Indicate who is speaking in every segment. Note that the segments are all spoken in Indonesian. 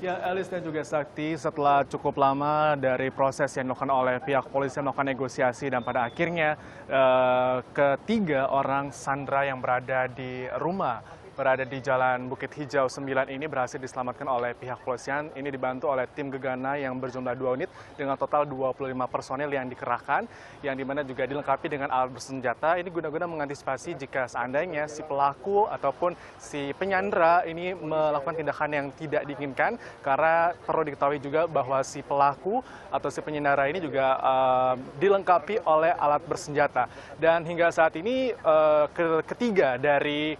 Speaker 1: Ya, Elis dan juga Sakti, setelah cukup lama dari proses yang dilakukan oleh pihak polisi melakukan negosiasi dan pada akhirnya ketiga orang sandera yang berada di Jalan Bukit Hijau 9 ini berhasil diselamatkan oleh pihak polisian. Ini dibantu oleh tim gegana yang berjumlah 2 unit dengan total 25 personel yang dikerahkan, yang dimana juga dilengkapi dengan alat bersenjata. Ini guna-guna mengantisipasi jika seandainya si pelaku ataupun si penyandera ini melakukan tindakan yang tidak diinginkan, karena perlu diketahui juga bahwa si pelaku atau si penyandera ini juga dilengkapi oleh alat bersenjata. Dan hingga saat ini ketiga dari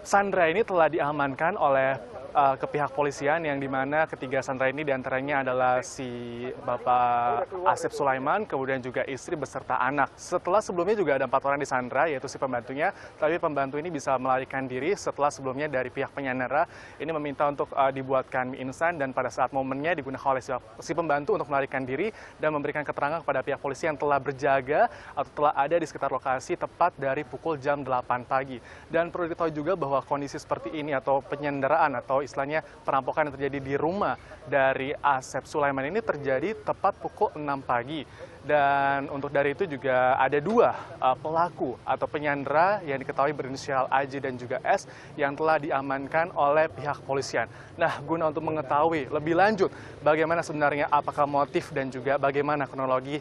Speaker 1: sandera ini telah diamankan oleh ke pihak polisian, yang dimana ketiga sandera ini diantaranya adalah si Bapak Asep Sulaiman, kemudian juga istri beserta anak. Setelah sebelumnya juga ada 4 orang disandera, yaitu si pembantunya, tapi pembantu ini bisa melarikan diri setelah sebelumnya dari pihak penyandera ini meminta untuk dibuatkan mie instan, dan pada saat momennya digunakan oleh si pembantu untuk melarikan diri dan memberikan keterangan kepada pihak polisi yang telah berjaga atau telah ada di sekitar lokasi tepat dari pukul jam 8 pagi. Dan perlu diketahui juga bahwa kondisi seperti ini atau penyanderaan atau istilahnya perampokan yang terjadi di rumah dari Asep Sulaiman ini terjadi tepat pukul 6 pagi. Dan untuk dari itu juga ada 2 pelaku atau penyandera yang diketahui berinisial AJ dan juga S yang telah diamankan oleh pihak polisian. Nah, guna untuk mengetahui lebih lanjut bagaimana sebenarnya apakah motif dan juga bagaimana kronologi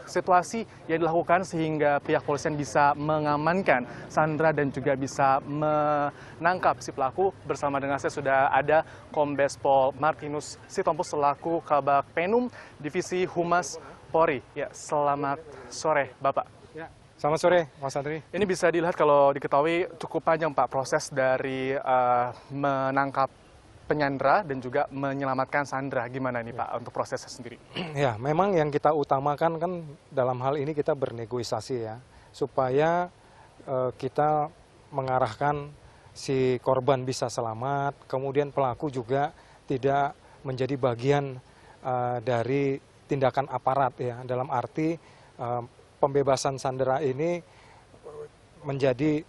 Speaker 1: situasi yang dilakukan sehingga pihak polisian bisa mengamankan sandera dan juga bisa menangkap si pelaku, bersama dengan saya sudah ada Kombes Pol Martinus Sitompul selaku Kabak Penum Divisi Humas Polri. Ya, selamat sore, Bapak.
Speaker 2: Ya, selamat sore, Mas Andri.
Speaker 1: Ini bisa dilihat kalau diketahui cukup panjang, Pak, proses dari menangkap penyandera dan juga menyelamatkan sandera. Gimana nih, Pak, untuk prosesnya sendiri?
Speaker 2: Ya, memang yang kita utamakan kan dalam hal ini kita bernegosiasi ya, supaya kita mengarahkan si korban bisa selamat, kemudian pelaku juga tidak menjadi bagian dari tindakan aparat ya, dalam arti pembebasan sandera ini menjadi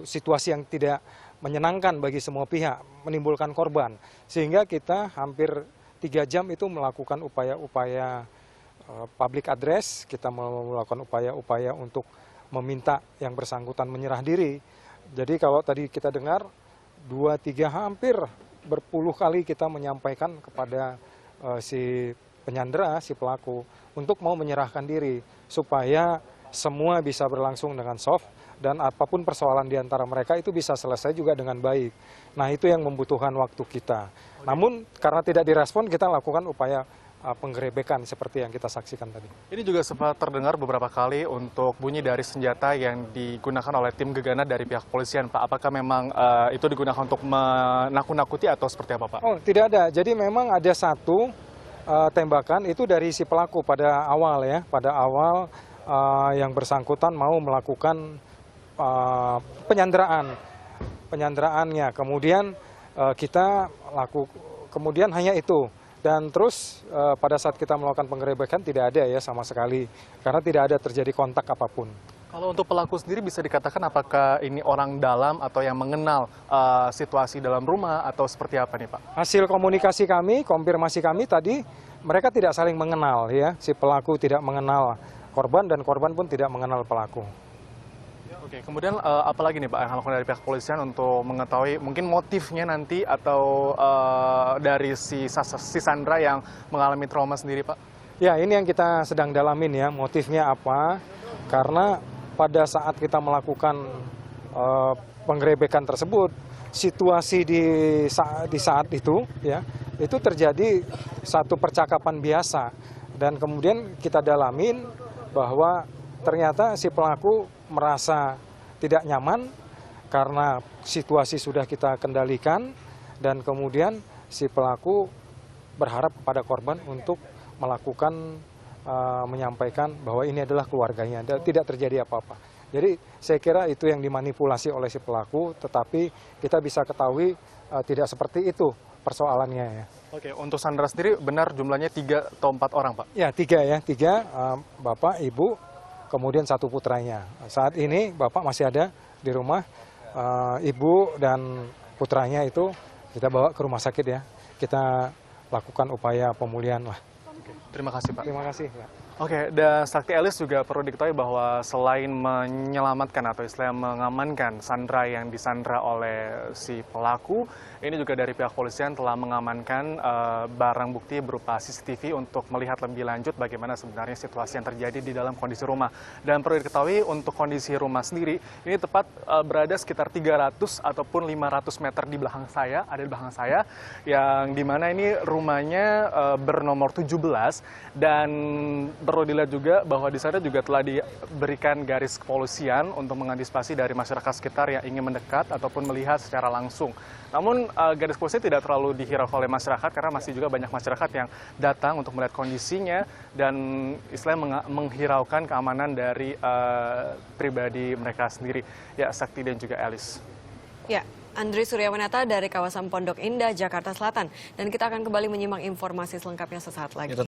Speaker 2: situasi yang tidak menyenangkan bagi semua pihak, menimbulkan korban, sehingga kita hampir 3 jam itu melakukan upaya-upaya public address, kita melakukan upaya-upaya untuk meminta yang bersangkutan menyerah diri. Jadi kalau tadi kita dengar 2-3 hampir berpuluh kali kita menyampaikan kepada si penyandera, si pelaku, untuk mau menyerahkan diri supaya semua bisa berlangsung dengan soft dan apapun persoalan di antara mereka itu bisa selesai juga dengan baik. Nah, itu yang membutuhkan waktu kita. Namun karena tidak direspon, kita lakukan upaya penggerebekan seperti yang kita saksikan tadi.
Speaker 1: Ini juga sempat terdengar beberapa kali untuk bunyi dari senjata yang digunakan oleh tim gegana dari pihak polisian, Pak. Apakah memang itu digunakan untuk menakut-nakuti atau seperti apa, Pak?
Speaker 2: Oh, tidak ada. Jadi memang ada satu tembakan itu dari si pelaku pada awal ya, yang bersangkutan mau melakukan penyanderaannya. Kemudian kemudian hanya itu. Dan terus pada saat kita melakukan penggerebekan tidak ada ya sama sekali, karena tidak ada terjadi kontak apapun.
Speaker 1: Kalau untuk pelaku sendiri bisa dikatakan apakah ini orang dalam atau yang mengenal situasi dalam rumah atau seperti apa nih, Pak?
Speaker 2: Hasil komunikasi kami, konfirmasi kami tadi, mereka tidak saling mengenal ya. Si pelaku tidak mengenal korban dan korban pun tidak mengenal pelaku.
Speaker 1: Oke, kemudian apalagi nih, Pak, yang dilakukan dari pihak kepolisian untuk mengetahui mungkin motifnya nanti atau dari si sandera yang mengalami trauma sendiri, Pak?
Speaker 2: Ya, ini yang kita sedang dalamin ya, motifnya apa. Karena pada saat kita melakukan penggerebekan tersebut, situasi di saat itu ya, itu terjadi satu percakapan biasa. Dan kemudian kita dalamin bahwa ternyata si pelaku merasa tidak nyaman karena situasi sudah kita kendalikan, dan kemudian si pelaku berharap kepada korban untuk melakukan menyampaikan bahwa ini adalah keluarganya dan tidak terjadi apa-apa. Jadi saya kira itu yang dimanipulasi oleh si pelaku, tetapi kita bisa ketahui tidak seperti itu persoalannya ya.
Speaker 1: Oke, untuk sandera sendiri benar jumlahnya 3 atau 4 orang, Pak?
Speaker 2: Ya, 3 bapak, ibu, kemudian 1 putranya. Saat ini bapak masih ada di rumah, ibu dan putranya itu kita bawa ke rumah sakit ya. Kita lakukan upaya pemulihan lah.
Speaker 1: Terima kasih Pak.
Speaker 2: Terima kasih Pak.
Speaker 1: Oke, dan Sakti Elis juga perlu diketahui bahwa selain menyelamatkan atau istilahnya mengamankan Sandra yang disandra oleh si pelaku, ini juga dari pihak polisian telah mengamankan barang bukti berupa CCTV untuk melihat lebih lanjut bagaimana sebenarnya situasi yang terjadi di dalam kondisi rumah. Dan perlu diketahui untuk kondisi rumah sendiri, ini tepat berada sekitar 300 ataupun 500 meter di belakang saya, ada di belakang saya, yang dimana ini rumahnya bernomor 17, dan perlu dilihat juga bahwa di sana juga telah diberikan garis kepolisian untuk mengantisipasi dari masyarakat sekitar yang ingin mendekat ataupun melihat secara langsung. Namun garis kepolisian tidak terlalu dihiraukan oleh masyarakat karena masih juga banyak masyarakat yang datang untuk melihat kondisinya dan istilahnya menghiraukan keamanan dari pribadi mereka sendiri. Ya, Sakti dan juga Elis.
Speaker 3: Ya, Andri Suryawanata dari kawasan Pondok Indah, Jakarta Selatan. Dan kita akan kembali menyimak informasi selengkapnya sesaat lagi.